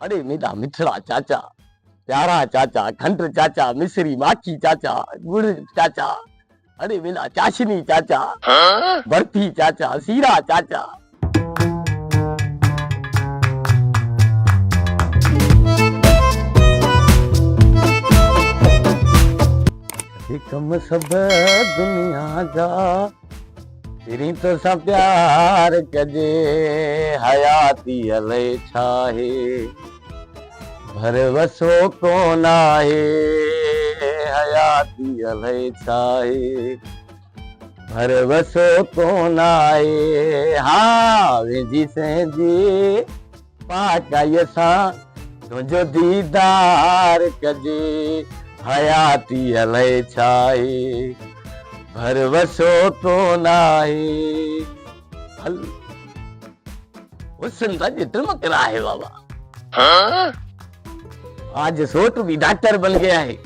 अरे मेरा मिठड़ा चाचा, प्यारा चाचा, खंड चाचा, मिश्री माखी चाचा, गुड़ चाचा, अरे मेरा चाशनी चाचा, बर्फी चाचा, सीरा चाचा। कम सब दुनिया जा तेरी तो सा प्यार कजे हयाती अले छाहे भरवसो कोन आहे हयाती अले छाहे भरवसो कोन आहे हाँ वेजी से जी पाकाय सा तुझो दीदार कजे हयाती अले छाहे भरवसो कोन आहे हल हुसन राज टिमकरा है बाबा। आज सोट भी डॉक्टर बन गया है।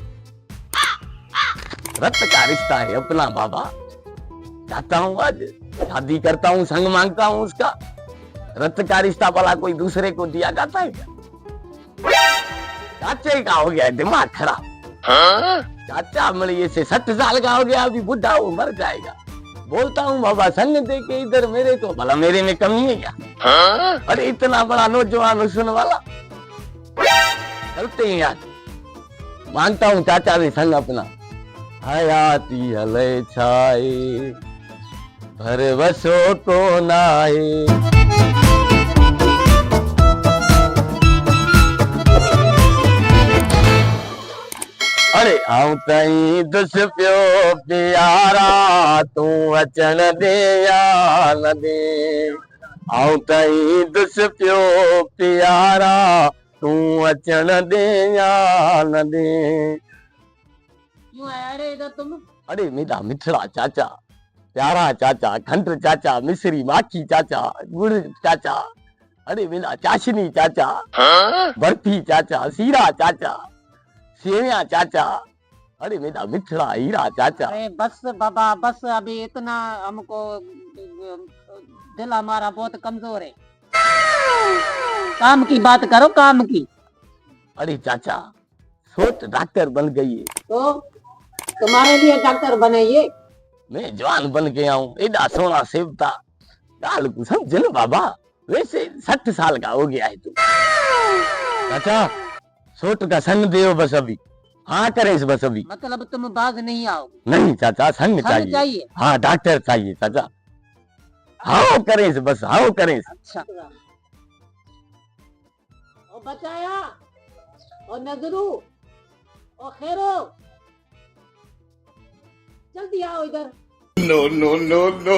रक्त का रिश्ता है अपना बाबा। जाता हूँ आज शादी करता हूँ, संग मांगता हूँ उसका। रक्त का रिश्ता भला कोई दूसरे को दिया जाता है क्या? चाचे का हो गया है दिमाग खराब। चाचा मरिए से 60 साल का हो गया, अभी बुढ़ा वो मर जाएगा। बोलता हूँ बाबा संग दे के इधर मेरे को, भला मेरे में कमी है क्या? अरे इतना बड़ा नौजवान सुनने वाला। चलते हैं यार, मांगता हूँ चाचा से संग अपना। हयाती अले छाए भरवसो कोन आहे। अरे आऊं तई दुस पियो प्यारा तू अचण दे या न दे। आऊं तई दुस पियो प्यारा तू अचण दे या न दे। क्यों आया रे इधर तुम? अरे मेरा मिठड़ा चाचा, प्यारा चाचा, खंड चाचा, मिश्री माखी चाचा, गुड़ चाचा, अरे मेरा चाशनी चाचा, बर्फी चाचा, सीरा चाचा, सेविया चाचा, अरे मेरा मिठड़ा हीरा चाचा। अरे बस बाबा बस, अभी इतना हमको दिल हमारा बहुत कमजोर है। काम की बात करो, काम की। अरे चाचा सोच डॉक्टर बन गई है तो तुम्हारे लिए डॉक्टर बने ये? मैं जवान बन के आऊं, एडा सोना सेवता गाल को समझ न बाबा। वैसे 60 साल का हो गया है तू। चाचा सोट का संग दे बस अभी। हाँ करे इस बस अभी। मतलब तुम बाज नहीं आओ? नहीं चाचा संग चाहिए। हाँ डॉक्टर चाहिए चाचा। हाँ करे इस बस, हाँ करे इस। अच्छा ओ बचाया ओ नजरू ओ खैरो, जल्दी आओ इधर। No, no, no, no.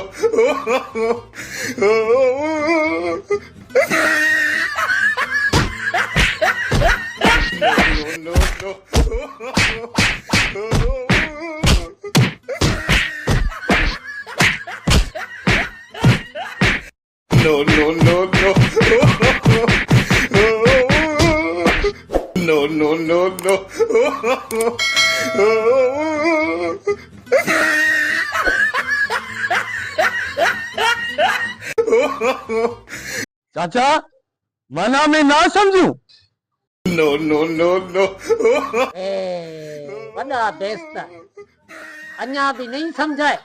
No, no, no, no. No, no, no, no. चाचा मना में ना समझू। No, no, no, no. बड़ा बेस्ट है, अन्या भी नहीं समझाए।